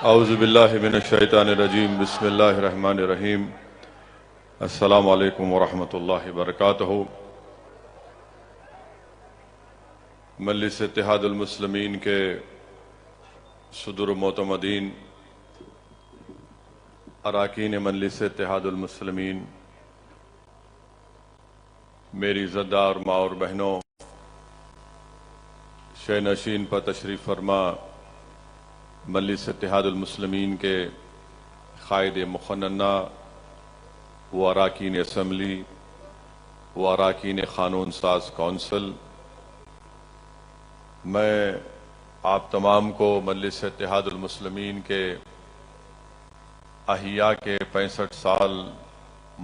اعوذ باللہ من الشیطان الرجیم بسم اللہ الرحمن الرحیم السلام علیکم ورحمۃ اللہ وبرکاتہ۔ مجلس اتحاد المسلمین کے صدر و معتمدین، اراکین مجلس اتحاد المسلمین، میری زدار ماں اور بہنوں، شہ نشین پر تشریف فرما مجلس اتحاد المسلمین کے قائد مقننہ و اراکین اسمبلی و اراکین قانون ساز کونسل، میں آپ تمام کو مجلس اتحاد المسلمین کے احیاء کے 65 سال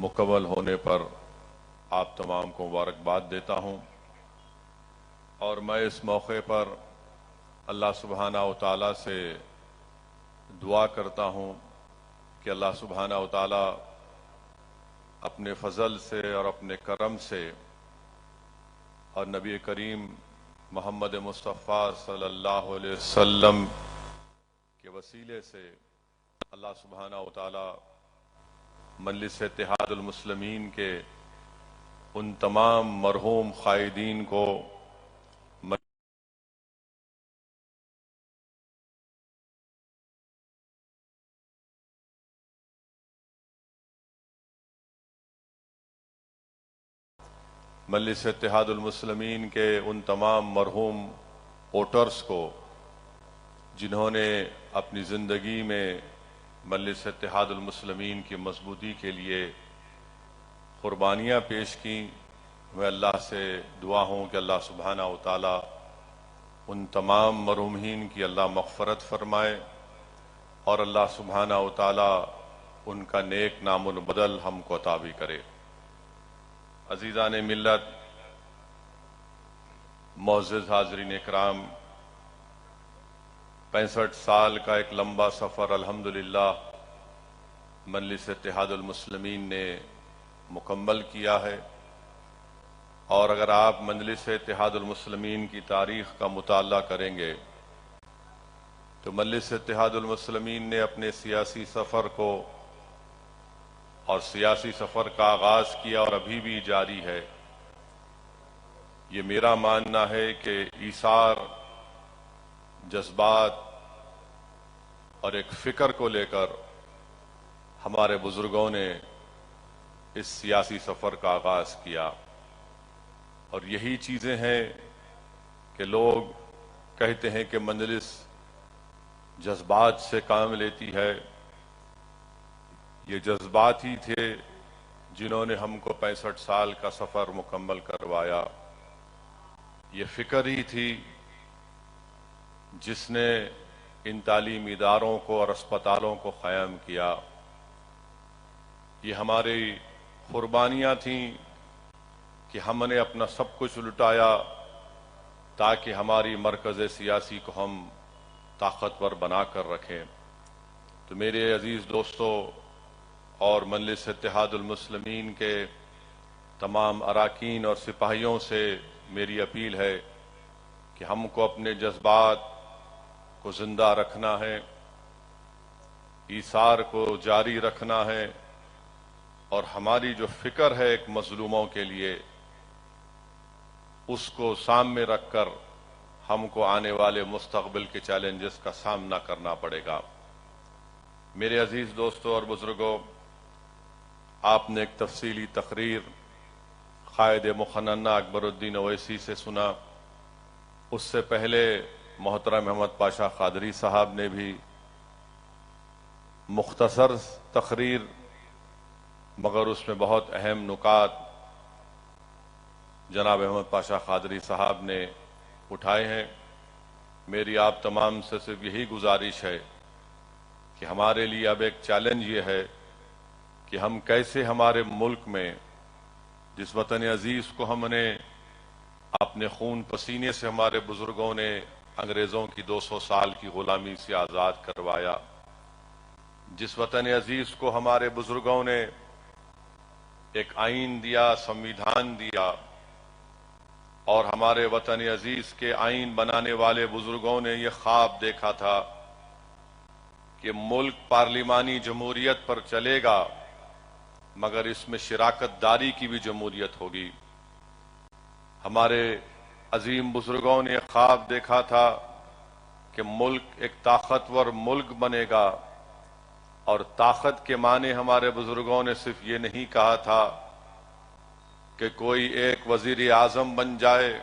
مکمل ہونے پر آپ تمام کو مبارکباد دیتا ہوں، اور میں اس موقع پر اللہ سبحانہ و تعالیٰ سے دعا کرتا ہوں کہ اللہ سبحانہ و تعالیٰ اپنے فضل سے اور اپنے کرم سے اور نبی کریم محمد مصطفیٰ صلی اللہ علیہ وسلم کے وسیلے سے اللہ سبحانہ و تعالیٰ مجلس اتحاد المسلمین کے ان تمام مرحوم قائدین کو مجلس اتحاد المسلمین کے ان تمام مرحوم ووٹرز کو جنہوں نے اپنی زندگی میں مجلس اتحاد المسلمین کی مضبوطی کے لیے قربانیاں پیش کیں، میں اللہ سے دعا ہوں کہ اللہ سبحانہ و تعالیٰ ان تمام مرحومین کی اللہ مغفرت فرمائے، اور اللہ سبحانہ و تعالیٰ ان کا نیک نام و بدل ہم کو عطا بھی کرے۔ عزیزان ملت، معزز حاضرین اکرام، 65 سال کا ایک لمبا سفر الحمدللہ مجلس اتحاد المسلمین نے مکمل کیا ہے، اور اگر آپ مجلس اتحاد المسلمین کی تاریخ کا مطالعہ کریں گے تو مجلس اتحاد المسلمین نے اپنے سیاسی سفر کو اور سیاسی سفر کا آغاز کیا اور ابھی بھی جاری ہے۔ یہ میرا ماننا ہے کہ ایثار، جذبات اور ایک فکر کو لے کر ہمارے بزرگوں نے اس سیاسی سفر کا آغاز کیا، اور یہی چیزیں ہیں کہ لوگ کہتے ہیں کہ مجلس جذبات سے کام لیتی ہے۔ یہ جذبات ہی تھے جنہوں نے ہم کو 65 سال کا سفر مکمل کروایا، یہ فکر ہی تھی جس نے ان تعلیمی اداروں کو اور اسپتالوں کو قائم کیا، یہ ہماری قربانیاں تھیں کہ ہم نے اپنا سب کچھ لٹایا تاکہ ہماری مرکز سیاسی کو ہم طاقتور بنا کر رکھیں۔ تو میرے عزیز دوستو اور مجلس اتحاد المسلمین کے تمام اراکین اور سپاہیوں سے میری اپیل ہے کہ ہم کو اپنے جذبات کو زندہ رکھنا ہے، ایثار کو جاری رکھنا ہے، اور ہماری جو فکر ہے ایک مظلوموں کے لیے، اس کو سامنے رکھ کر ہم کو آنے والے مستقبل کے چیلنجز کا سامنا کرنا پڑے گا۔ میرے عزیز دوستوں اور بزرگوں، آپ نے ایک تفصیلی تقریر قائد مقننہ اکبر الدین اویسی سے سنا، اس سے پہلے محترم احمد پاشا قادری صاحب نے بھی مختصر تقریر مگر اس میں بہت اہم نکات جناب احمد پاشا قادری صاحب نے اٹھائے ہیں۔ میری آپ تمام سے صرف یہی گزارش ہے کہ ہمارے لیے اب ایک چیلنج یہ ہے کہ ہم کیسے ہمارے ملک میں جس وطن عزیز کو ہم نے اپنے خون پسینے سے ہمارے بزرگوں نے انگریزوں کی 200 سال کی غلامی سے آزاد کروایا، جس وطن عزیز کو ہمارے بزرگوں نے ایک آئین دیا، سمویدھان دیا، اور ہمارے وطن عزیز کے آئین بنانے والے بزرگوں نے یہ خواب دیکھا تھا کہ ملک پارلیمانی جمہوریت پر چلے گا مگر اس میں شراکت داری کی بھی جمہوریت ہوگی۔ ہمارے عظیم بزرگوں نے خواب دیکھا تھا کہ ملک ایک طاقتور ملک بنے گا، اور طاقت کے معنی ہمارے بزرگوں نے صرف یہ نہیں کہا تھا کہ کوئی ایک وزیر اعظم بن جائے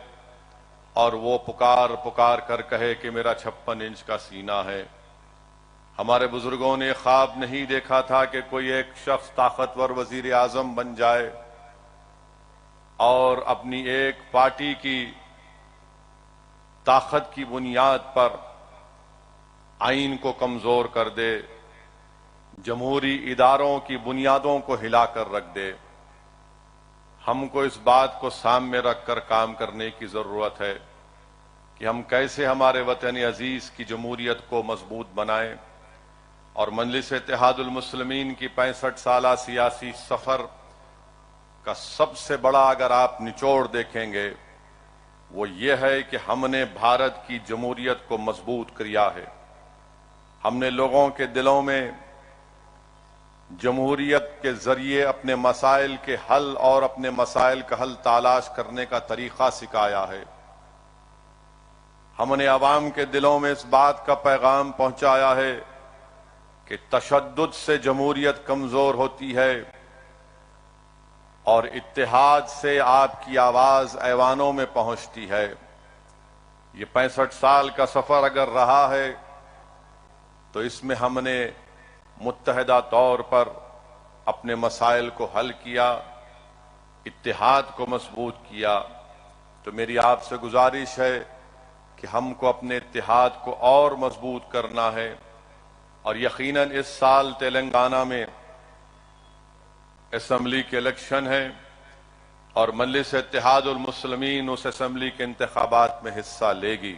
اور وہ پکار کر کہے کہ میرا 56 انچ کا سینہ ہے۔ ہمارے بزرگوں نے خواب نہیں دیکھا تھا کہ کوئی ایک شخص طاقتور وزیر اعظم بن جائے اور اپنی ایک پارٹی کی طاقت کی بنیاد پر آئین کو کمزور کر دے، جمہوری اداروں کی بنیادوں کو ہلا کر رکھ دے۔ ہم کو اس بات کو سامنے رکھ کر کام کرنے کی ضرورت ہے کہ ہم کیسے ہمارے وطن عزیز کی جمہوریت کو مضبوط بنائیں، اور مجلس اتحاد المسلمین کی 65 سالہ سیاسی سفر کا سب سے بڑا اگر آپ نچوڑ دیکھیں گے وہ یہ ہے کہ ہم نے بھارت کی جمہوریت کو مضبوط کیا ہے۔ ہم نے لوگوں کے دلوں میں جمہوریت کے ذریعے اپنے مسائل کے حل اور اپنے مسائل کا حل تلاش کرنے کا طریقہ سکھایا ہے۔ ہم نے عوام کے دلوں میں اس بات کا پیغام پہنچایا ہے کہ تشدد سے جمہوریت کمزور ہوتی ہے اور اتحاد سے آپ کی آواز ایوانوں میں پہنچتی ہے۔ یہ 65 سال کا سفر اگر رہا ہے تو اس میں ہم نے متحدہ طور پر اپنے مسائل کو حل کیا، اتحاد کو مضبوط کیا۔ تو میری آپ سے گزارش ہے کہ ہم کو اپنے اتحاد کو اور مضبوط کرنا ہے، اور یقیناً اس سال تلنگانہ میں اسمبلی کے الیکشن ہے اور مجلس اتحاد المسلمین اس اسمبلی کے انتخابات میں حصہ لے گی۔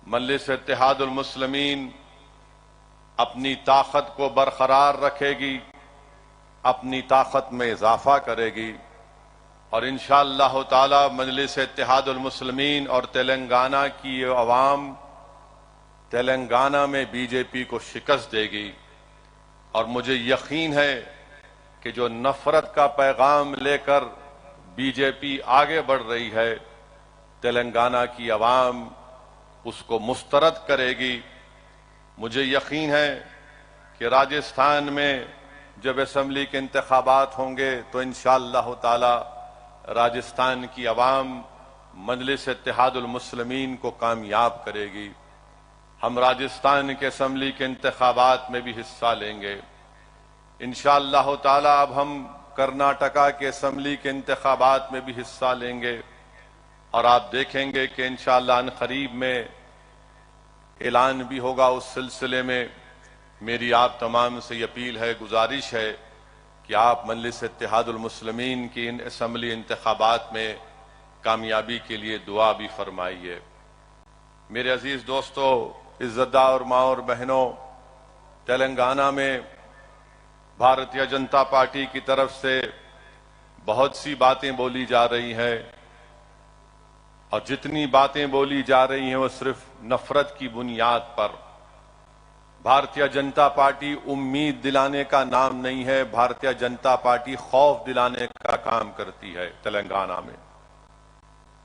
مجلس اتحاد المسلمین اپنی طاقت کو برقرار رکھے گی، اپنی طاقت میں اضافہ کرے گی، اور انشاءاللہ تعالی مجلس اتحاد المسلمین اور تلنگانہ کی عوام تلنگانہ میں بی جے پی کو شکست دے گی۔ اور مجھے یقین ہے کہ جو نفرت کا پیغام لے کر بی جے پی آگے بڑھ رہی ہے، تلنگانہ کی عوام اس کو مسترد کرے گی۔ مجھے یقین ہے کہ راجستھان میں جب اسمبلی کے انتخابات ہوں گے تو انشاءاللہ تعالی راجستھان کی عوام مجلس اتحاد المسلمین کو کامیاب کرے گی۔ ہم راجستھان کے اسمبلی کے انتخابات میں بھی حصہ لیں گے انشاءاللہ تعالی۔ اب ہم کرناٹکا کے اسمبلی کے انتخابات میں بھی حصہ لیں گے، اور آپ دیکھیں گے کہ انشاءاللہ ان قریب میں اعلان بھی ہوگا اس سلسلے میں۔ میری آپ تمام سے اپیل ہے، گزارش ہے کہ آپ مجلس اتحاد المسلمین کی ان اسمبلی انتخابات میں کامیابی کے لیے دعا بھی فرمائیے۔ میرے عزیز دوستو، عزتدار ماں اور بہنوں، تلنگانہ میں بھارتیہ جنتا پارٹی کی طرف سے بہت سی باتیں بولی جا رہی ہیں، اور جتنی باتیں بولی جا رہی ہیں وہ صرف نفرت کی بنیاد پر۔ بھارتیہ جنتا پارٹی امید دلانے کا نام نہیں ہے، بھارتیہ جنتا پارٹی خوف دلانے کا کام کرتی ہے تلنگانہ میں۔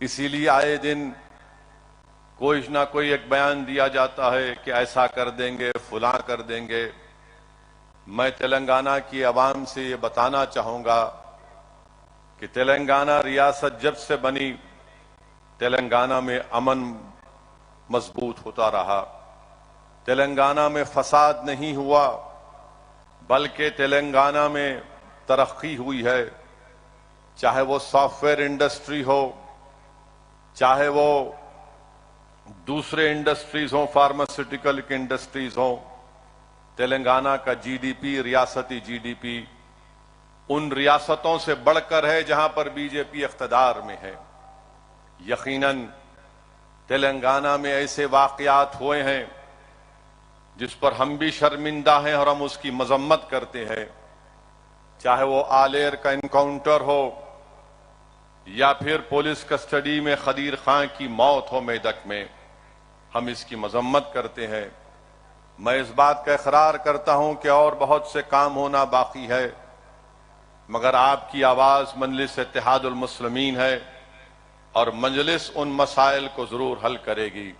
اسی لیے آئے دن کوئی نہ کوئی ایک بیان دیا جاتا ہے کہ ایسا کر دیں گے، فلاں کر دیں گے۔ میں تلنگانہ کی عوام سے یہ بتانا چاہوں گا کہ تلنگانہ ریاست جب سے بنی، تلنگانہ میں امن مضبوط ہوتا رہا، تلنگانہ میں فساد نہیں ہوا، بلکہ تلنگانہ میں ترقی ہوئی ہے۔ چاہے وہ سافٹ ویئر انڈسٹری ہو، چاہے وہ دوسرے انڈسٹریز ہوں، فارماسیوٹیکل کی انڈسٹریز ہوں، تلنگانہ کا جی ڈی پی، ریاستی جی ڈی پی ان ریاستوں سے بڑھ کر ہے جہاں پر بی جے پی اقتدار میں ہے۔ یقیناً تلنگانہ میں ایسے واقعات ہوئے ہیں جس پر ہم بھی شرمندہ ہیں اور ہم اس کی مذمت کرتے ہیں، چاہے وہ آلیر کا انکاؤنٹر ہو یا پھر پولیس کسٹڈی میں خدیر خان کی موت ہو میدک میں، ہم اس کی مذمت کرتے ہیں۔ میں اس بات کا اقرار کرتا ہوں کہ اور بہت سے کام ہونا باقی ہے، مگر آپ کی آواز مجلس اتحاد المسلمین ہے اور مجلس ان مسائل کو ضرور حل کرے گی۔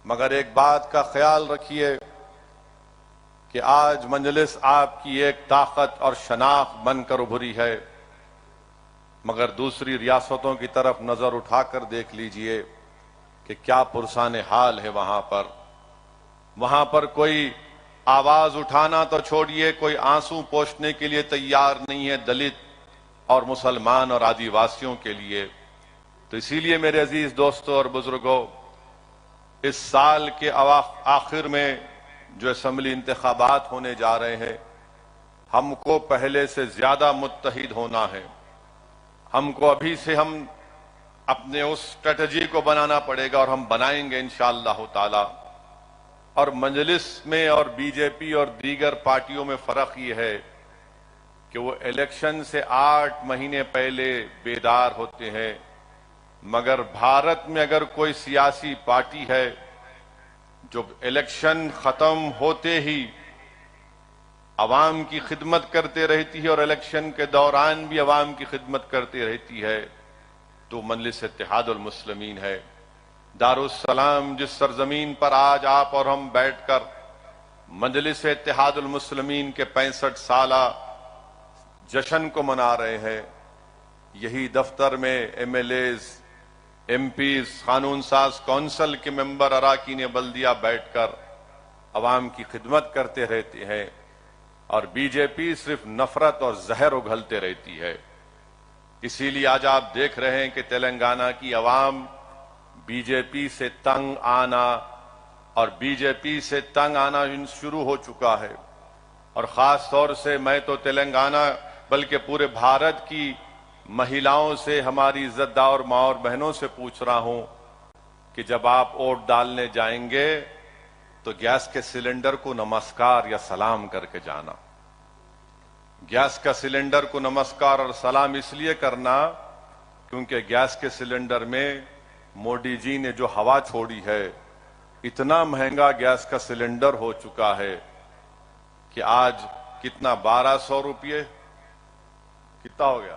مگر ایک بات کا خیال رکھیے کہ آج مجلس آپ کی ایک طاقت اور شناخت بن کر ابھری ہے، مگر دوسری ریاستوں کی طرف نظر اٹھا کر دیکھ لیجئے کہ کیا پرسان حال ہے وہاں پر کوئی آواز اٹھانا تو چھوڑیے، کوئی آنسو پوچھنے کے لیے تیار نہیں ہے دلت اور مسلمان اور آدیواسیوں کے لیے۔ تو اسی لیے میرے عزیز دوستوں اور بزرگوں، اس سال کے آخر میں جو اسمبلی انتخابات ہونے جا رہے ہیں، ہم کو پہلے سے زیادہ متحد ہونا ہے۔ ہم کو ابھی سے ہم اپنے اس اسٹریٹجی کو بنانا پڑے گا اور ہم بنائیں گے انشاءاللہ تعالی۔ اور مجلس میں اور بی جے پی اور دیگر پارٹیوں میں فرق یہ ہے کہ وہ الیکشن سے 8 مہینے پہلے بیدار ہوتے ہیں، مگر بھارت میں اگر کوئی سیاسی پارٹی ہے جو الیکشن ختم ہوتے ہی عوام کی خدمت کرتے رہتی ہے اور الیکشن کے دوران بھی عوام کی خدمت کرتے رہتی ہے، تو مجلس اتحاد المسلمین ہے۔ دارالسلام جس سرزمین پر آج آپ اور ہم بیٹھ کر مجلس اتحاد المسلمین کے 65 سالہ جشن کو منا رہے ہیں، یہی دفتر میں M L As, M Ps, قانون ساز کونسل کے ممبر، اراکین بلدیہ بیٹھ کر عوام کی خدمت کرتے رہتے ہیں، اور بی جے پی صرف نفرت اور زہر اگلتے رہتی ہے۔ اسی لیے آج آپ دیکھ رہے ہیں کہ تلنگانہ کی عوام بی جے پی سے تنگ آنا اور بی جے پی سے تنگ آنا شروع ہو چکا ہے، اور خاص طور سے میں تو تلنگانہ بلکہ پورے بھارت کی مہیلاؤں سے، ہماری عزت دار ماں اور بہنوں سے پوچھ رہا ہوں کہ جب آپ ووٹ ڈالنے جائیں گے تو گیس کے سلنڈر کو نمسکار یا سلام کر کے جانا۔ گیس کا سلنڈر کو نمسکار اور سلام اس لیے کرنا کیونکہ گیس کے سلنڈر میں مودی جی نے جو ہوا چھوڑی ہے، اتنا مہنگا گیس کا سلنڈر ہو چکا ہے کہ آج کتنا 1200 روپئے کتنا ہو گیا؟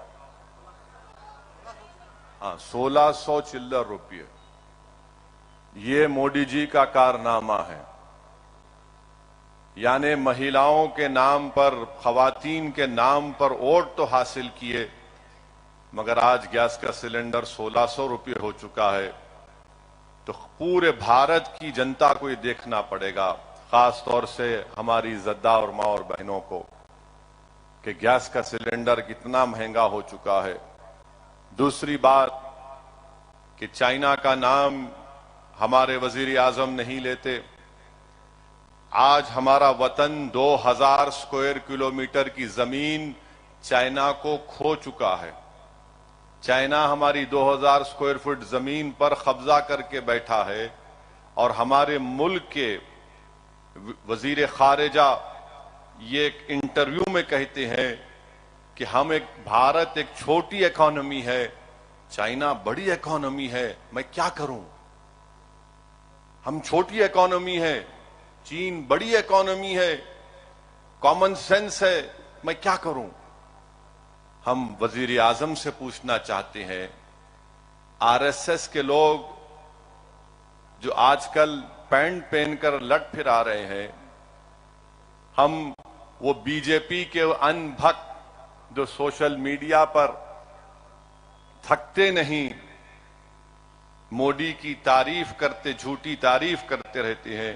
1600 چلر روپئے۔ یہ مودی جی کا کارنامہ ہے، یعنی مہیلاؤں کے نام پر، خواتین کے نام پر ووٹ تو حاصل کیے، مگر آج گیس کا سلنڈر 1600 روپئے ہو چکا ہے۔ تو پورے بھارت کی جنتا کو یہ دیکھنا پڑے گا، خاص طور سے ہماری عزتدار ماں اور بہنوں کو، کہ گیس کا سلنڈر کتنا مہنگا ہو چکا ہے۔ دوسری بات کہ چائنا کا نام ہمارے وزیر اعظم نہیں لیتے۔ آج ہمارا وطن 2000 اسکوائر کلومیٹر کی زمین چائنا کو کھو چکا ہے۔ چائنا ہماری 2000 اسکوائر فٹ زمین پر قبضہ کر کے بیٹھا ہے، اور ہمارے ملک کے وزیر خارجہ یہ ایک انٹرویو میں کہتے ہیں کہ بھارت ایک چھوٹی اکانومی ہے، چائنا بڑی اکانومی ہے، میں کیا کروں؟ ہم چھوٹی اکانومی ہے، چین بڑی اکانومی ہے، کامن سینس ہے، میں کیا کروں؟ ہم وزیر اعظم سے پوچھنا چاہتے ہیں، آر ایس ایس کے لوگ جو آج کل پینٹ پہن کر لٹ پھرا رہے ہیں، ہم وہ بی جے پی کے ان بھکت جو سوشل میڈیا پر تھکتے نہیں، مودی کی تعریف کرتے، جھوٹی تعریف کرتے رہتے ہیں،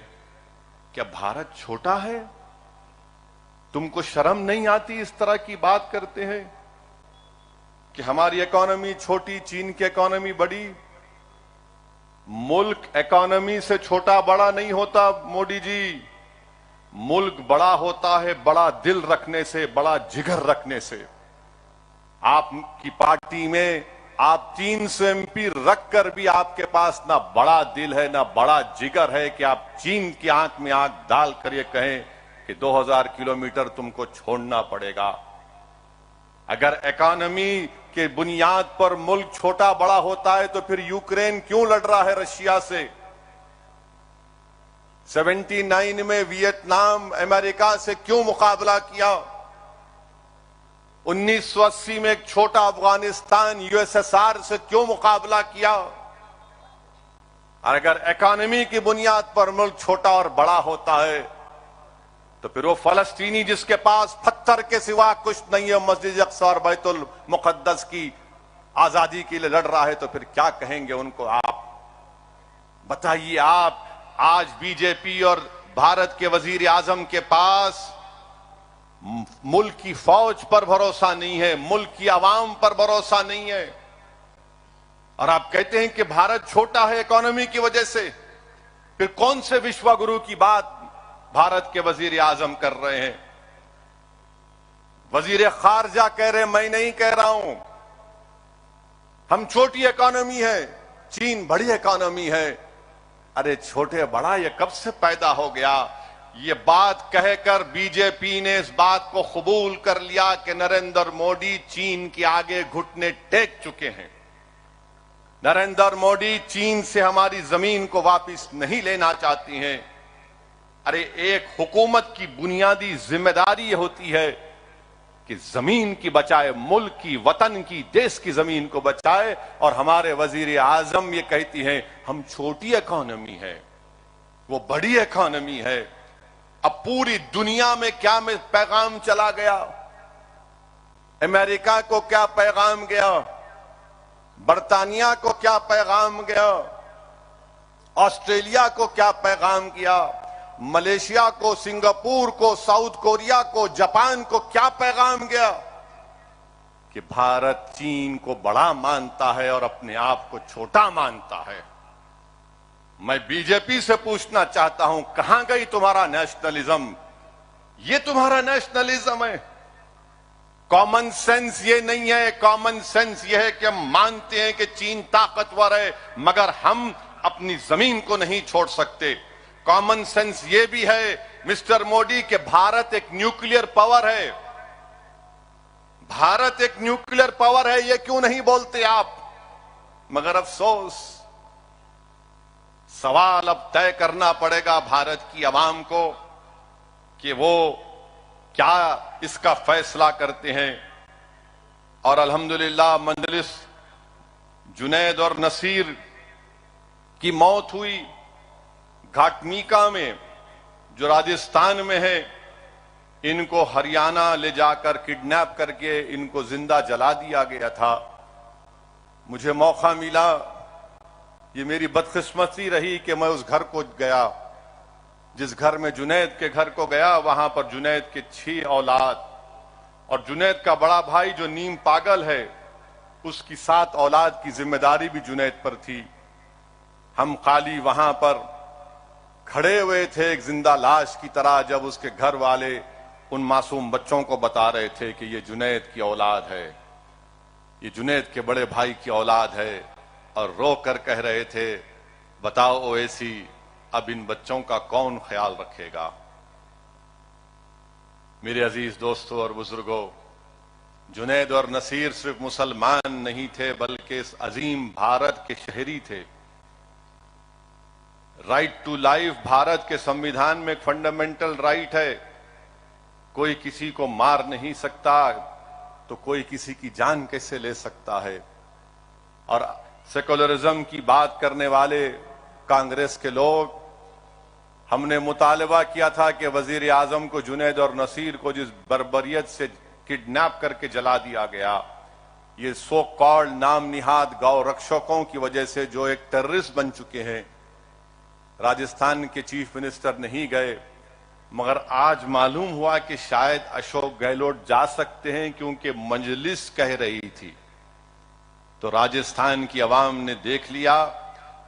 کیا بھارت چھوٹا ہے؟ تم کو شرم نہیں آتی اس طرح کی بات کرتے ہیں کہ ہماری اکانومی چھوٹی، چین کی اکانومی بڑی؟ ملک اکانومی سے چھوٹا بڑا نہیں ہوتا مودی جی، ملک بڑا ہوتا ہے بڑا دل رکھنے سے، بڑا جگر رکھنے سے۔ آپ کی پارٹی میں آپ 300 ایم پی رکھ کر بھی آپ کے پاس نہ بڑا دل ہے نہ بڑا جگر ہے کہ آپ چین کی آنکھ میں آنکھ ڈال کر یہ کہیں کہ 2000 کلومیٹر تم کو چھوڑنا پڑے گا۔ اگر اکانومی کے بنیاد پر ملک چھوٹا بڑا ہوتا ہے تو پھر یوکرین کیوں لڑ رہا ہے رشیا سے؟ 79 میں ویتنام امریکہ سے کیوں مقابلہ کیا؟ 1980 میں ایک چھوٹا افغانستان USSR سے کیوں مقابلہ کیا؟ اور اگر اکانومی کی بنیاد پر ملک چھوٹا اور بڑا ہوتا ہے تو پھر وہ فلسطینی جس کے پاس پتھر کے سوا کچھ نہیں ہے، مسجد اقصی اور بیت المقدس کی آزادی کے لیے لڑ رہا ہے، تو پھر کیا کہیں گے ان کو آپ؟ بتائیے آپ، آج بی جے پی اور بھارت کے وزیر اعظم کے پاس ملک کی فوج پر بھروسہ نہیں ہے، ملک کی عوام پر بھروسہ نہیں ہے، اور آپ کہتے ہیں کہ بھارت چھوٹا ہے اکانومی کی وجہ سے۔ پھر کون سے وشوا گرو کی بات بھارت کے وزیر اعظم کر رہے ہیں؟ وزیر خارجہ کہہ رہے ہیں، میں نہیں کہہ رہا ہوں، ہم چھوٹی اکانومی ہے، چین بڑی اکانومی ہے۔ ارے چھوٹے بڑا یہ کب سے پیدا ہو گیا؟ یہ بات کہہ کر بی جے پی نے اس بات کو قبول کر لیا کہ نریندر مودی چین کے آگے گھٹنے ٹیک چکے ہیں۔ نریندر مودی چین سے ہماری زمین کو واپس نہیں لینا چاہتی ہیں۔ ارے ایک حکومت کی بنیادی ذمہ داری یہ ہوتی ہے کہ زمین کی بچائے، ملک کی، وطن کی، دیش کی زمین کو بچائے، اور ہمارے وزیر اعظم یہ کہتی ہیں ہم چھوٹی اکانومی ہے، وہ بڑی اکانومی ہے۔ اب پوری دنیا میں کیا پیغام چلا گیا؟ امریکہ کو کیا پیغام گیا؟ برطانیہ کو کیا پیغام گیا؟ آسٹریلیا کو کیا پیغام گیا؟ ملیشیا کو، سنگاپور کو، ساؤتھ کوریا کو، جاپان کو کیا پیغام گیا؟ کہ بھارت چین کو بڑا مانتا ہے اور اپنے آپ کو چھوٹا مانتا ہے۔ میں بی جے پی سے پوچھنا چاہتا ہوں، کہاں گئی تمہارا نیشنلزم؟ یہ تمہارا نیشنلزم ہے؟ کامن سینس یہ نہیں ہے، کامن سینس یہ ہے کہ ہم مانتے ہیں کہ چین طاقتور ہے مگر ہم اپنی زمین کو نہیں چھوڑ سکتے۔ کامن سینس یہ بھی ہے مسٹر مودی کہ بھارت ایک نیوکلیئر پاور ہے، بھارت ایک نیوکلیئر پاور ہے، یہ کیوں نہیں بولتے آپ؟ مگر افسوس، سوال اب طے کرنا پڑے گا بھارت کی عوام کو کہ وہ کیا اس کا فیصلہ کرتے ہیں۔ اور الحمدللہ مجلس جنید اور نصیر کی موت ہوئی گھاٹمیکا میں جو راجستھان میں ہے، ان کو ہریانہ لے جا کر کڈنیپ کر کے ان کو زندہ جلا دیا گیا تھا۔ مجھے موقع ملا، یہ میری بدقسمتی رہی کہ میں اس گھر کو گیا، جس گھر میں جنید کے گھر کو گیا، وہاں پر جنید کے 6 اولاد اور جنید کا بڑا بھائی جو نیم پاگل ہے، اس کی 7 اولاد کی ذمہ داری بھی جنید پر تھی۔ ہم خالی وہاں پر کھڑے ہوئے تھے ایک زندہ لاش کی طرح، جب اس کے گھر والے ان معصوم بچوں کو بتا رہے تھے کہ یہ جنید کی اولاد ہے، یہ جنید کے بڑے بھائی کی اولاد ہے، اور رو کر کہہ رہے تھے بتاؤ اویسی اب ان بچوں کا کون خیال رکھے گا؟ میرے عزیز دوستو اور بزرگوں، جنید اور نصیر صرف مسلمان نہیں تھے بلکہ اس عظیم بھارت کے شہری تھے۔ رائٹ ٹو لائف بھارت کے سمویدھان میں ایک فنڈامنٹل رائٹ ہے، کوئی کسی کو مار نہیں سکتا تو کوئی کسی کی جان کیسے لے سکتا ہے؟ اور سیکولرزم کی بات کرنے والے کانگریس کے لوگ، ہم نے مطالبہ کیا تھا کہ وزیر اعظم کو، جنید اور نصیر کو جس بربریت سے کڈنیپ کر کے جلا دیا گیا، یہ سو کالڈ نام نہاد گاؤں رکشکوں کی وجہ سے جو ایک ٹیررسٹ بن چکے ہیں، راجستھان کے چیف منسٹر نہیں گئے، مگر آج معلوم ہوا کہ شاید اشوک گہلوٹ جا سکتے ہیں کیونکہ مجلس کہہ رہی تھی۔ تو راجستھان کی عوام نے دیکھ لیا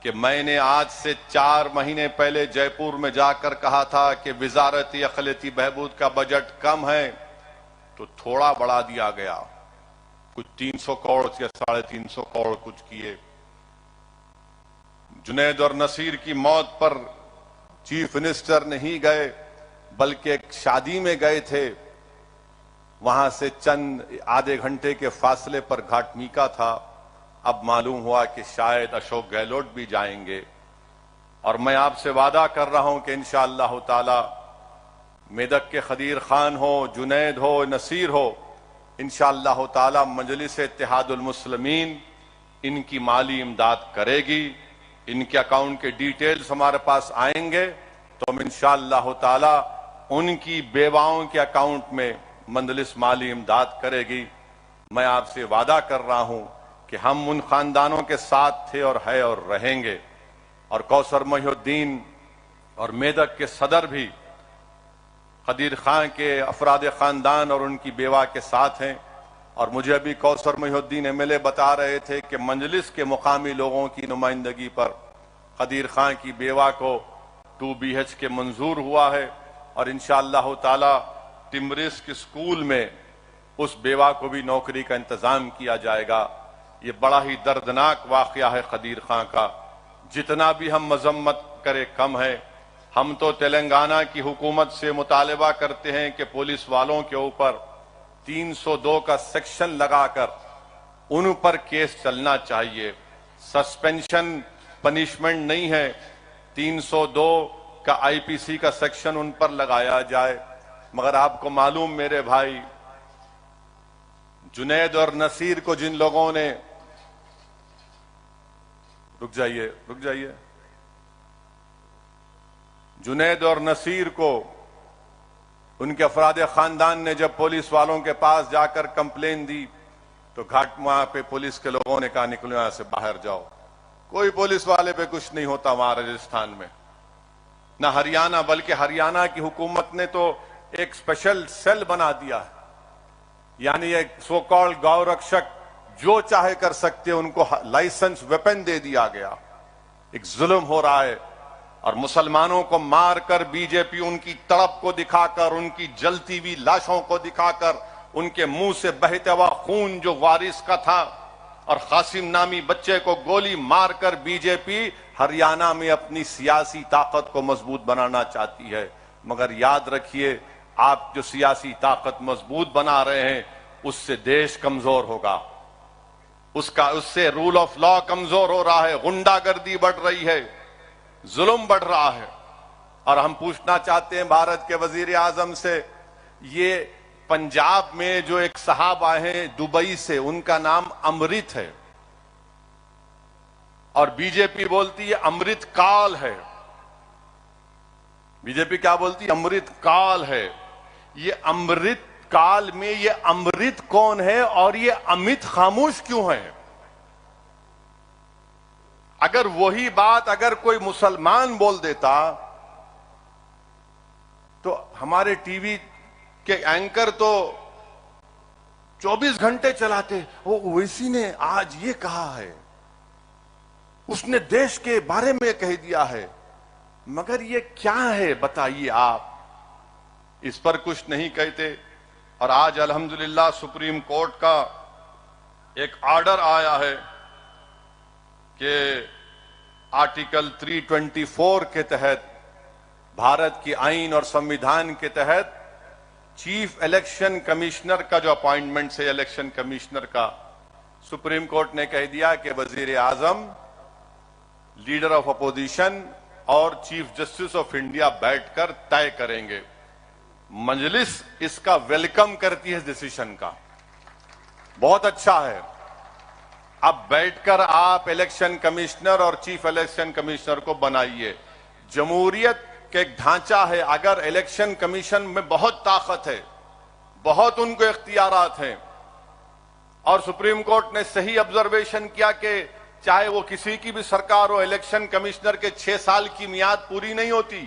کہ میں نے آج سے 4 مہینے پہلے جے پور میں جا کر کہا تھا کہ وزارت اقلیتی بہبود کا بجٹ کم ہے، تو تھوڑا بڑھا دیا گیا، کچھ 300 کروڑ یا 350 کروڑ کچھ کیے۔ جنید اور نصیر کی موت پر چیف منسٹر نہیں گئے بلکہ ایک شادی میں گئے تھے، وہاں سے چند آدھے گھنٹے کے فاصلے پر گھاٹمیکا تھا۔ اب معلوم ہوا کہ شاید اشوک گہلوٹ بھی جائیں گے۔ اور میں آپ سے وعدہ کر رہا ہوں کہ انشاءاللہ تعالی میدک کے خدیر خان ہو، جنید ہو، نصیر ہو، انشاءاللہ تعالی مجلس اتحاد المسلمین ان کی مالی امداد کرے گی. ان کے اکاؤنٹ کے ڈیٹیلز ہمارے پاس آئیں گے تو ہم انشاءاللہ تعالی ان کی بیواؤں کے اکاؤنٹ میں مجلس مالی امداد کرے گی. میں آپ سے وعدہ کر رہا ہوں کہ ہم ان خاندانوں کے ساتھ تھے اور ہے اور رہیں گے. اور کوثر محی الدین اور میدک کے صدر بھی خدیر خان کے افراد خاندان اور ان کی بیوہ کے ساتھ ہیں. اور مجھے ابھی کوثر محی الدین ایم ایل اے بتا رہے تھے کہ مجلس کے مقامی لوگوں کی نمائندگی پر خدیر خان کی بیوہ کو 2 BH کے منظور ہوا ہے اور انشاءاللہ تعالی ٹمرسک اسکول میں اس بیوہ کو بھی نوکری کا انتظام کیا جائے گا. یہ بڑا ہی دردناک واقعہ ہے خدیر خان کا. جتنا بھی ہم مذمت کرے کم ہے. ہم تو تلنگانہ کی حکومت سے مطالبہ کرتے ہیں کہ پولیس والوں کے اوپر 302 کا سیکشن لگا کر ان پر کیس چلنا چاہیے. سسپینشن پنشمنٹ نہیں ہے. 302 کا IPC کا سیکشن ان پر لگایا جائے. مگر آپ کو معلوم میرے بھائی، جنید اور نصیر کو جن لوگوں نے رک جائیے جنید اور نصیر کو ان کے افراد خاندان نے جب پولیس والوں کے پاس جا کر کمپلین دی تو گھاٹ وہاں پہ پولیس کے لوگوں نے کہا نکلو یہاں سے باہر جاؤ. کوئی پولیس والے پہ کچھ نہیں ہوتا وہاں راجستھان میں، نہ ہریانہ، بلکہ ہریانہ کی حکومت نے تو ایک اسپیشل سیل بنا دیا ہے. یعنی ایک سو کال گاؤں رکشک جو چاہے کر سکتے، ان کو لائسنس ویپن دے دیا گیا. ایک ظلم ہو رہا ہے. اور مسلمانوں کو مار کر بی جے پی ان کی تڑپ کو دکھا کر، ان کی جلتی ہوئی لاشوں کو دکھا کر، ان کے منہ سے بہتا ہوا خون جو وارث کا تھا اور قاسم نامی بچے کو گولی مار کر بی جے پی ہریانہ میں اپنی سیاسی طاقت کو مضبوط بنانا چاہتی ہے. مگر یاد رکھیے، آپ جو سیاسی طاقت مضبوط بنا رہے ہیں اس سے دیش کمزور ہوگا. اس سے رول آف لا کمزور ہو رہا ہے. غنڈہ گردی بڑھ رہی ہے، ظلم بڑھ رہا ہے. اور ہم پوچھنا چاہتے ہیں بھارت کے وزیر اعظم سے، یہ پنجاب میں جو ایک صاحب آئے ہیں دبئی سے، ان کا نام امرت ہے اور بی جے پی بولتی ہے امرت کال ہے. بی جے پی کیا بولتی ہے؟ امرت کال ہے. یہ امرت کال میں یہ امرت کون ہے اور یہ امت خاموش کیوں ہے؟ اگر وہی بات اگر کوئی مسلمان بول دیتا تو ہمارے ٹی وی کے اینکر تو 24 گھنٹے چلاتے، وہ اویسی نے آج یہ کہا ہے، اس نے دیش کے بارے میں کہہ دیا ہے. مگر یہ کیا ہے بتائیے آپ؟ اس پر کچھ نہیں کہتے. اور آج الحمدللہ سپریم کورٹ کا ایک آرڈر آیا ہے کہ آرٹیکل 324 کے تحت، بھارت کی آئین اور سمویدھان کے تحت، چیف الیکشن کمشنر کا جو اپائنٹمنٹ ہے الیکشن کمشنر کا، سپریم کورٹ نے کہہ دیا کہ وزیر اعظم، لیڈر آف اپوزیشن اور چیف جسٹس آف انڈیا بیٹھ کر طے کریں گے. مجلس اس کا ویلکم کرتی ہے ڈیسیشن کا. بہت اچھا ہے. اب بیٹھ کر آپ الیکشن کمشنر اور چیف الیکشن کمشنر کو بنائیے. جمہوریت کا ایک ڈھانچہ ہے. اگر الیکشن کمیشن میں بہت طاقت ہے، بہت ان کو اختیارات ہیں، اور سپریم کورٹ نے صحیح آبزرویشن کیا کہ چاہے وہ کسی کی بھی سرکار ہو، الیکشن کمشنر کے 6 سال کی میعاد پوری نہیں ہوتی.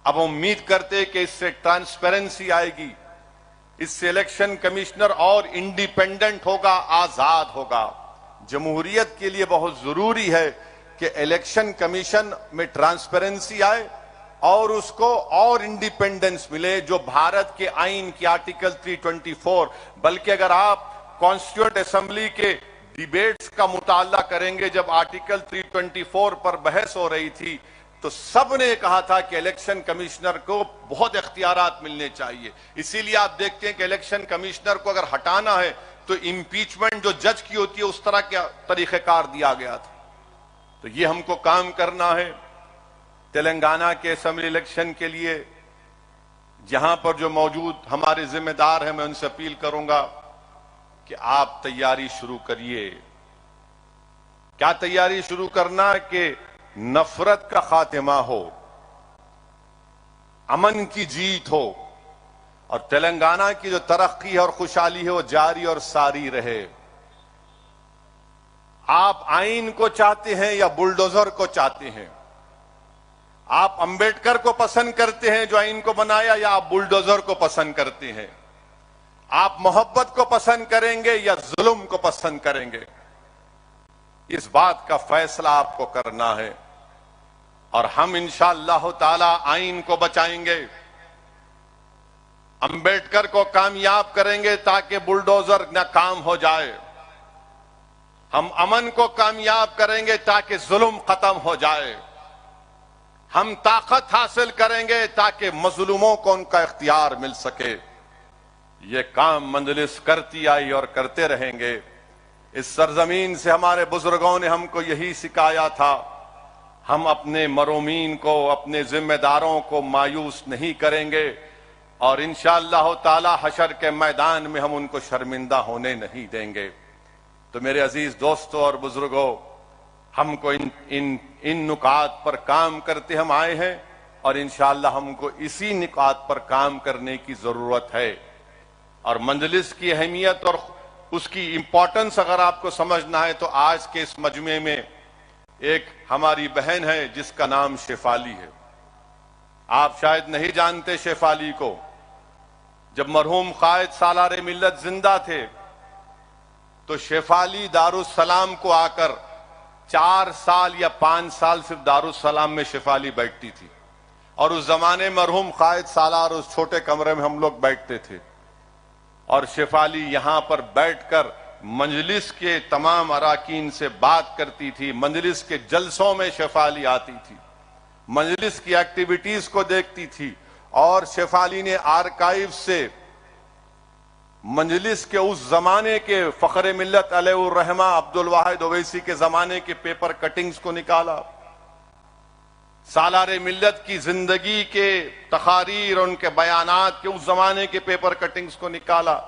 اب امید کرتے کہ اس سے ٹرانسپیرنسی آئے گی، اس سے الیکشن کمشنر اور انڈیپینڈنٹ ہوگا، آزاد ہوگا. جمہوریت کے لیے بہت ضروری ہے کہ الیکشن کمیشن میں ٹرانسپیرنسی آئے اور اس کو اور انڈیپینڈنس ملے، جو بھارت کے آئین کی آرٹیکل 324. بلکہ اگر آپ کانسٹیٹیوئنٹ اسمبلی کے ڈیبیٹس کا مطالعہ کریں گے، جب آرٹیکل 324 پر بحث ہو رہی تھی تو سب نے کہا تھا کہ الیکشن کمشنر کو بہت اختیارات ملنے چاہیے. اسی لیے آپ دیکھتے ہیں کہ الیکشن کمشنر کو اگر ہٹانا ہے تو امپیچمنٹ جو جج کی ہوتی ہے اس طرح کا طریقہ کار دیا گیا تھا. تو یہ ہم کو کام کرنا ہے. تلنگانہ کے اسمبلی الیکشن کے لیے جہاں پر جو موجود ہمارے ذمہ دار ہیں، میں ان سے اپیل کروں گا کہ آپ تیاری شروع کریے. کیا تیاری شروع کرنا؟ کہ نفرت کا خاتمہ ہو، امن کی جیت ہو، اور تلنگانہ کی جو ترقی اور خوشحالی ہے وہ جاری اور ساری رہے. آپ آئین کو چاہتے ہیں یا بلڈوزر کو چاہتے ہیں؟ آپ امبیڈکر کو پسند کرتے ہیں جو آئین کو بنایا، یا آپ بلڈوزر کو پسند کرتے ہیں؟ آپ محبت کو پسند کریں گے یا ظلم کو پسند کریں گے؟ اس بات کا فیصلہ آپ کو کرنا ہے. اور ہم انشاءاللہ تعالی آئین کو بچائیں گے، امبیڈکر کو کامیاب کریں گے تاکہ بلڈوزر ناکام ہو جائے. ہم امن کو کامیاب کریں گے تاکہ ظلم ختم ہو جائے. ہم طاقت حاصل کریں گے تاکہ مظلوموں کو ان کا اختیار مل سکے. یہ کام مجلس کرتی آئی اور کرتے رہیں گے. اس سرزمین سے ہمارے بزرگوں نے ہم کو یہی سکھایا تھا. ہم اپنے مرومین کو، اپنے ذمہ داروں کو مایوس نہیں کریں گے، اور انشاءاللہ تعالی حشر کے میدان میں ہم ان کو شرمندہ ہونے نہیں دیں گے. تو میرے عزیز دوستوں اور بزرگوں، ہم کو ان نکات پر کام کرتے ہم آئے ہیں، اور انشاءاللہ ہم کو اسی نکات پر کام کرنے کی ضرورت ہے. اور مجلس کی اہمیت اور اس کی امپورٹنس اگر آپ کو سمجھنا ہے تو آج کے اس مجمع میں ایک ہماری بہن ہے جس کا نام شیفالی ہے. آپ شاید نہیں جانتے شیفالی کو. جب مرحوم قائد سالار ملت زندہ تھے تو شیفالی دارالسلام کو آ کر 4 سال یا 5 سال صرف دارالسلام میں شیفالی بیٹھتی تھی. اور اس زمانے مرحوم قائد سالار اس چھوٹے کمرے میں ہم لوگ بیٹھتے تھے، اور شیفالی یہاں پر بیٹھ کر مجلس کے تمام اراکین سے بات کرتی تھی. مجلس کے جلسوں میں شیفالی آتی تھی، مجلس کی ایکٹیویٹیز کو دیکھتی تھی. اور شیفالی نے آرکائیو سے مجلس کے اس زمانے کے فخر ملت علیہ الرحمہ عبدالواحد اویسی کے زمانے کے پیپر کٹنگز کو نکالا، سالار ملت کی زندگی کے تقاریر اور ان کے بیانات کے اس زمانے کے پیپر کٹنگز کو نکالا.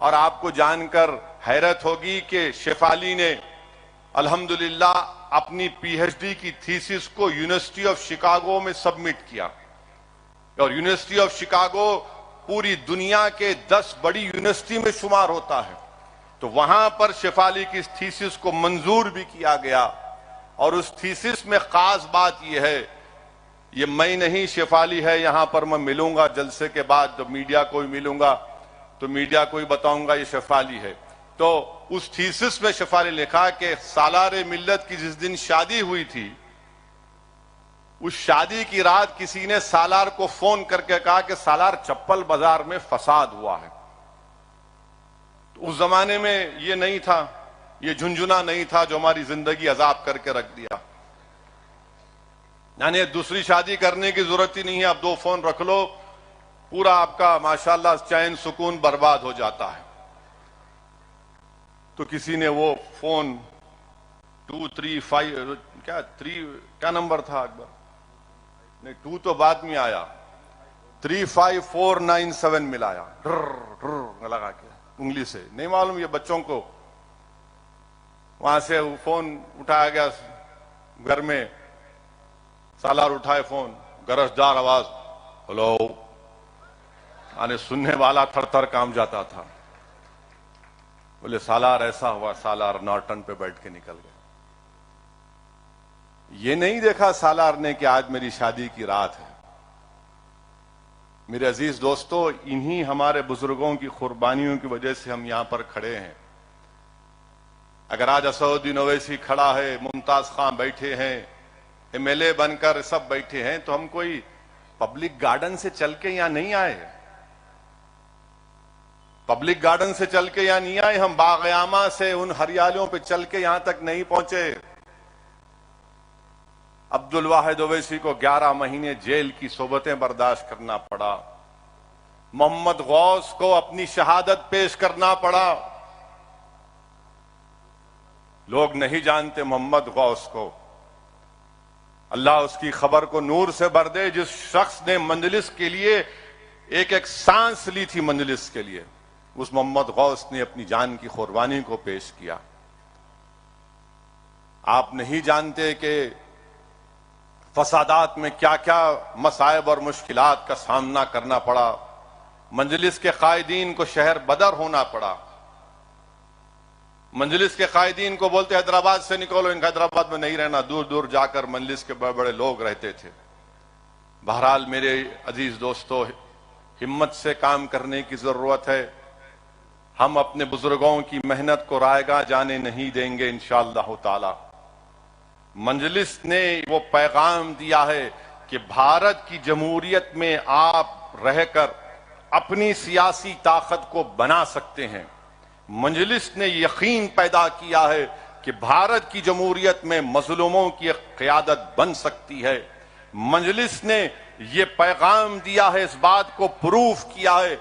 اور آپ کو جان کر حیرت ہوگی کہ شیفالی نے الحمدللہ اپنی پی ایچ ڈی کی تھیسس کو یونیورسٹی آف شکاگو میں سبمٹ کیا. اور یونیورسٹی آف شکاگو پوری دنیا کے 10 بڑی یونیورسٹی میں شمار ہوتا ہے. تو وہاں پر شیفالی کی اس تھیسس کو منظور بھی کیا گیا. اور اس تھیسس میں خاص بات یہ ہے، یہ میں نہیں، شیفالی ہے. یہاں پر میں ملوں گا جلسے کے بعد، جب میڈیا کو بھی ملوں گا تو میڈیا کو بھی بتاؤں گا یہ شیفالی ہے. تو اس تھیسس میں شیفالی نے لکھا کہ سالار ملت کی جس دن شادی ہوئی تھی، اس شادی کی رات کسی نے سالار کو فون کر کے کہا کہ سالار چپل بازار میں فساد ہوا ہے. تو اس زمانے میں یہ نہیں تھا، یہ جھنجھنا نہیں تھا جو ہماری زندگی عذاب کر کے رکھ دیا. یعنی دوسری شادی کرنے کی ضرورت ہی نہیں ہے، اب 2 فون رکھ لو، پورا آپ کا ماشاءاللہ چین سکون برباد ہو جاتا ہے. تو کسی نے وہ فون 235 کیا نمبر تھا اکبر؟ نہیں 2 تو بعد میں آیا، 35497 ملایا، لگا کے انگلی سے، نہیں معلوم یہ بچوں کو. وہاں سے فون اٹھایا گیا گھر میں، سالار اٹھائے فون، گرجدار آواز، ہلو. یعنی سننے والا تھر تھر کام جاتا تھا. بولے سالار ایسا ہوا. سالار نارٹن پہ بیٹھ کے نکل گئے. یہ نہیں دیکھا سالار نے کہ آج میری شادی کی رات ہے. میرے عزیز دوستو، انہی ہمارے بزرگوں کی قربانیوں کی وجہ سے ہم یہاں پر کھڑے ہیں. اگر آج اسدالدین اویسی کھڑا ہے، ممتاز خان بیٹھے ہیں، ایم ایل اے بن کر سب بیٹھے ہیں، تو ہم کوئی پبلک گارڈن سے چل کے یہاں نہیں آئے. پبلک گارڈن سے چل کے یہاں نہیں آئے. ہم باغ عامہ سے ان ہریالیوں پہ چل کے یہاں تک نہیں پہنچے. عبدالواحد اویسی کو 11 مہینے جیل کی صحبتیں برداشت کرنا پڑا. محمد غوث کو اپنی شہادت پیش کرنا پڑا. لوگ نہیں جانتے محمد غوث کو. اللہ اس کی خبر کو نور سے بھر دے جس شخص نے مجلس کے لیے ایک ایک سانس لی تھی، مجلس کے لیے اس محمد غوث نے اپنی جان کی قربانی کو پیش کیا۔ آپ نہیں جانتے کہ فسادات میں کیا کیا مصائب اور مشکلات کا سامنا کرنا پڑا، مجلس کے قائدین کو شہر بدر ہونا پڑا، مجلس کے قائدین کو بولتے حیدرآباد سے نکلو، ان کا حیدرآباد میں نہیں رہنا، دور دور جا کر مجلس کے بڑے بڑے لوگ رہتے تھے۔ بہرحال میرے عزیز دوستو، ہمت سے کام کرنے کی ضرورت ہے۔ ہم اپنے بزرگوں کی محنت کو رائے گاہ جانے نہیں دیں گے انشاءاللہ تعالی۔ مجلس نے وہ پیغام دیا ہے کہ بھارت کی جمہوریت میں آپ رہ کر اپنی سیاسی طاقت کو بنا سکتے ہیں۔ مجلس نے یقین پیدا کیا ہے کہ بھارت کی جمہوریت میں مظلوموں کی ایک قیادت بن سکتی ہے۔ مجلس نے یہ پیغام دیا ہے، اس بات کو پروف کیا ہے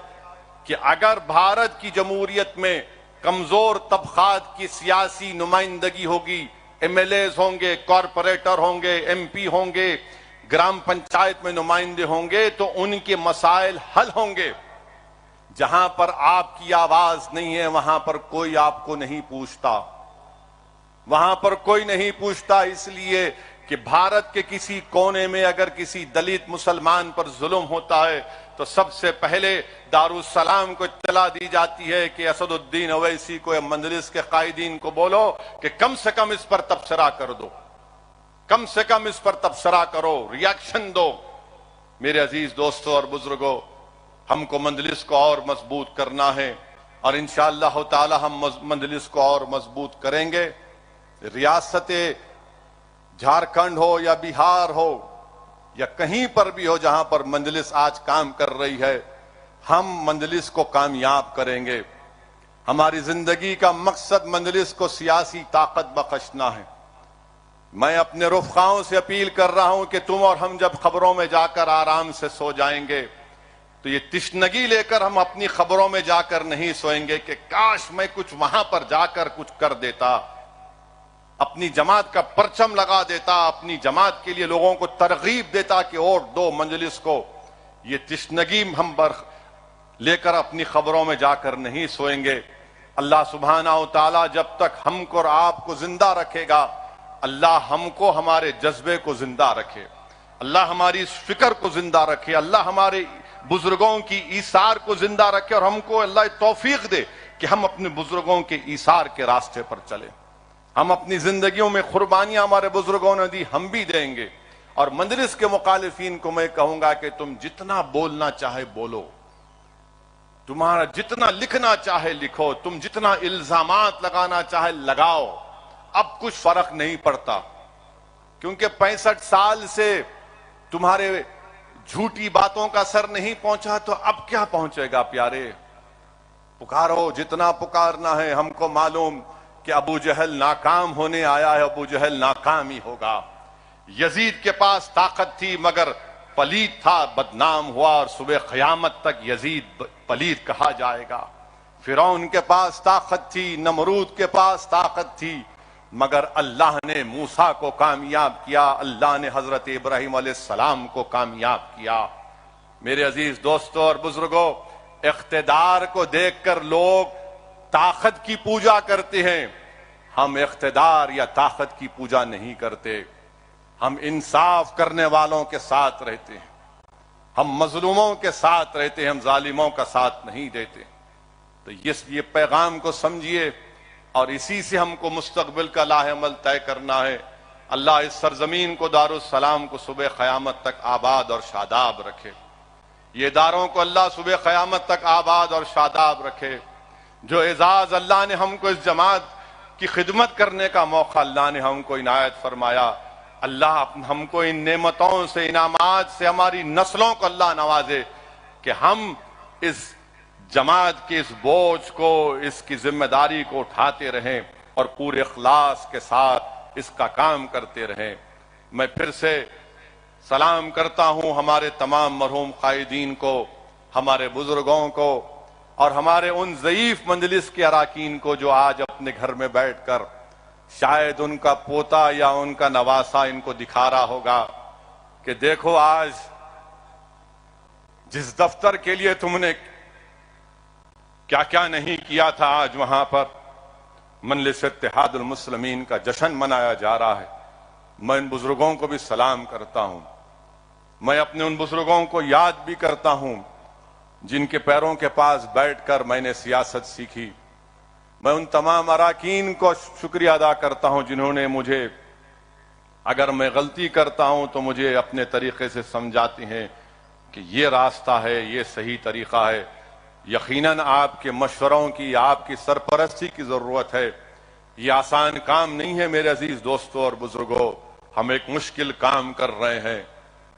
کہ اگر بھارت کی جمہوریت میں کمزور طبقات کی سیاسی نمائندگی ہوگی، ایم ایل ایز ہوں گے، کارپوریٹر ہوں گے، ایم پی ہوں گے، گرام پنچایت میں نمائندے ہوں گے، تو ان کے مسائل حل ہوں گے۔ جہاں پر آپ کی آواز نہیں ہے وہاں پر کوئی آپ کو نہیں پوچھتا، وہاں پر کوئی نہیں پوچھتا، اس لیے کہ بھارت کے کسی کونے میں اگر کسی دلت مسلمان پر ظلم ہوتا ہے تو سب سے پہلے دارالسلام کو اطلاع دی جاتی ہے کہ اسد الدین اویسی کو یا مجلس کے قائدین کو بولو کہ کم سے کم اس پر تبصرہ کر دو، کم سے کم اس پر تبصرہ کرو، ریاکشن دو۔ میرے عزیز دوستو اور بزرگوں، ہم کو مجلس کو اور مضبوط کرنا ہے، اور انشاءاللہ تعالی ہم مجلس کو اور مضبوط کریں گے۔ ریاست جھارکھنڈ ہو یا بہار ہو یا کہیں پر بھی ہو جہاں پر مجلس آج کام کر رہی ہے، ہم مجلس کو کامیاب کریں گے۔ ہماری زندگی کا مقصد مجلس کو سیاسی طاقت بخشنا ہے۔ میں اپنے رفقاؤں سے اپیل کر رہا ہوں کہ تم اور ہم جب خبروں میں جا کر آرام سے سو جائیں گے تو یہ تشنگی لے کر ہم اپنی خبروں میں جا کر نہیں سوئیں گے کہ کاش میں کچھ وہاں پر جا کر کچھ کر دیتا، اپنی جماعت کا پرچم لگا دیتا، اپنی جماعت کے لیے لوگوں کو ترغیب دیتا کہ ووٹ دو مجلس کو۔ یہ تشنگی ہم لے کر اپنی خبروں میں جا کر نہیں سوئیں گے۔ اللہ سبحانہ و تعالی جب تک ہم کو اور آپ کو زندہ رکھے گا، اللہ ہم کو ہمارے جذبے کو زندہ رکھے، اللہ ہماری اس فکر کو زندہ رکھے، اللہ ہمارے بزرگوں کی ایثار کو زندہ رکھے، اور ہم کو اللہ توفیق دے کہ ہم اپنے بزرگوں کے ایثار کے راستے پر چلیں۔ ہم اپنی زندگیوں میں قربانیاں ہمارے بزرگوں نے دی، ہم بھی دیں گے۔ اور مجلس کے مخالفین کو میں کہوں گا کہ تم جتنا بولنا چاہے بولو، تمہارا جتنا لکھنا چاہے لکھو، تم جتنا الزامات لگانا چاہے لگاؤ، اب کچھ فرق نہیں پڑتا، کیونکہ 65 سال سے تمہارے جھوٹی باتوں کا اثر نہیں پہنچا تو اب کیا پہنچے گا پیارے؟ پکارو جتنا پکارنا ہے۔ ہم کو معلوم کہ ابو جہل ناکام ہونے آیا ہے، ابو جہل ناکام ہی ہوگا۔ یزید کے پاس طاقت تھی مگر پلید تھا، بدنام ہوا، اور صبح قیامت تک یزید پلید کہا جائے گا۔ فرعون کے پاس طاقت تھی، نمرود کے پاس طاقت تھی، مگر اللہ نے موسیٰ کو کامیاب کیا، اللہ نے حضرت ابراہیم علیہ السلام کو کامیاب کیا۔ میرے عزیز دوستو اور بزرگوں، اقتدار کو دیکھ کر لوگ طاقت کی پوجا کرتے ہیں، ہم اقتدار یا طاقت کی پوجا نہیں کرتے، ہم انصاف کرنے والوں کے ساتھ رہتے ہیں، ہم مظلوموں کے ساتھ رہتے ہیں، ہم ظالموں کا ساتھ نہیں دیتے۔ تو یہ پیغام کو سمجھیے، اور اسی سے ہم کو مستقبل کا لاہ عمل طے کرنا ہے۔ اللہ اس سرزمین کو دارالسلام کو صبح قیامت تک آباد اور شاداب رکھے، یہ اداروں کو اللہ صبح قیامت تک آباد اور شاداب رکھے۔ جو اعزاز اللہ نے ہم کو اس جماعت کی خدمت کرنے کا موقع اللہ نے ہم کو عنایت فرمایا، اللہ ہم کو ان نعمتوں سے، انعامات سے ہماری نسلوں کو اللہ نوازے کہ ہم اس جماعت کے اس بوجھ کو، اس کی ذمہ داری کو اٹھاتے رہیں اور پورے اخلاص کے ساتھ اس کا کام کرتے رہیں۔ میں پھر سے سلام کرتا ہوں ہمارے تمام مرحوم قائدین کو، ہمارے بزرگوں کو، اور ہمارے ان ضعیف مجلس کے اراکین کو جو آج اپنے گھر میں بیٹھ کر شاید ان کا پوتا یا ان کا نواسا ان کو دکھا رہا ہوگا کہ دیکھو آج جس دفتر کے لیے تم نے کیا کیا نہیں کیا تھا، آج وہاں پر مجلس اتحاد المسلمین کا جشن منایا جا رہا ہے۔ میں ان بزرگوں کو بھی سلام کرتا ہوں، میں اپنے ان بزرگوں کو یاد بھی کرتا ہوں جن کے پیروں کے پاس بیٹھ کر میں نے سیاست سیکھی۔ میں ان تمام اراکین کو شکریہ ادا کرتا ہوں جنہوں نے مجھے، اگر میں غلطی کرتا ہوں تو مجھے اپنے طریقے سے سمجھاتے ہیں کہ یہ راستہ ہے، یہ صحیح طریقہ ہے۔ یقیناً آپ کے مشوروں کی، آپ کی سرپرستی کی ضرورت ہے۔ یہ آسان کام نہیں ہے میرے عزیز دوستوں اور بزرگوں، ہم ایک مشکل کام کر رہے ہیں،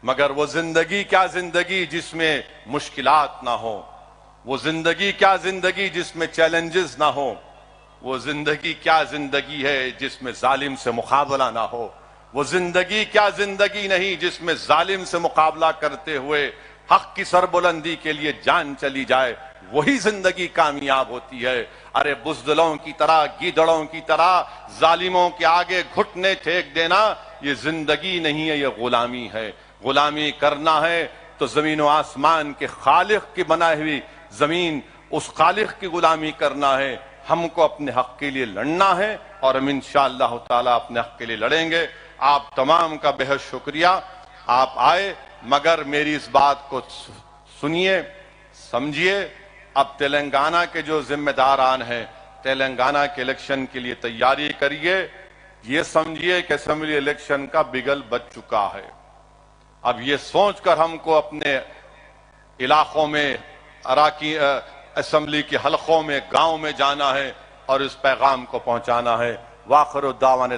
مگر وہ زندگی کیا زندگی جس میں مشکلات نہ ہوں، وہ زندگی کیا زندگی جس میں چیلنجز نہ ہوں، وہ زندگی کیا زندگی ہے جس میں ظالم سے مقابلہ نہ ہو، وہ زندگی کیا زندگی نہیں جس میں ظالم سے مقابلہ کرتے ہوئے حق کی سربلندی کے لیے جان چلی جائے، وہی زندگی کامیاب ہوتی ہے۔ ارے بزدلوں کی طرح، گیدڑوں کی طرح ظالموں کے آگے گھٹنے ٹیک دینا یہ زندگی نہیں ہے، یہ غلامی ہے۔ غلامی کرنا ہے تو زمین و آسمان کے خالق کی بنائی ہوئی زمین، اس خالق کی غلامی کرنا ہے۔ ہم کو اپنے حق کے لیے لڑنا ہے اور ہم انشاءاللہ تعالی اپنے حق کے لیے لڑیں گے۔ آپ تمام کا بہت شکریہ، آپ آئے، مگر میری اس بات کو سنیے، سمجھیے۔ اب تلنگانہ کے جو ذمہ داران ہیں، تلنگانہ کے الیکشن کے لیے تیاری کریے۔ یہ سمجھیے کہ اسمبلی الیکشن کا بگل بج چکا ہے۔ اب یہ سوچ کر ہم کو اپنے علاقوں میں، اسمبلی کے حلقوں میں، گاؤں میں جانا ہے اور اس پیغام کو پہنچانا ہے۔ وآخر الدعوانا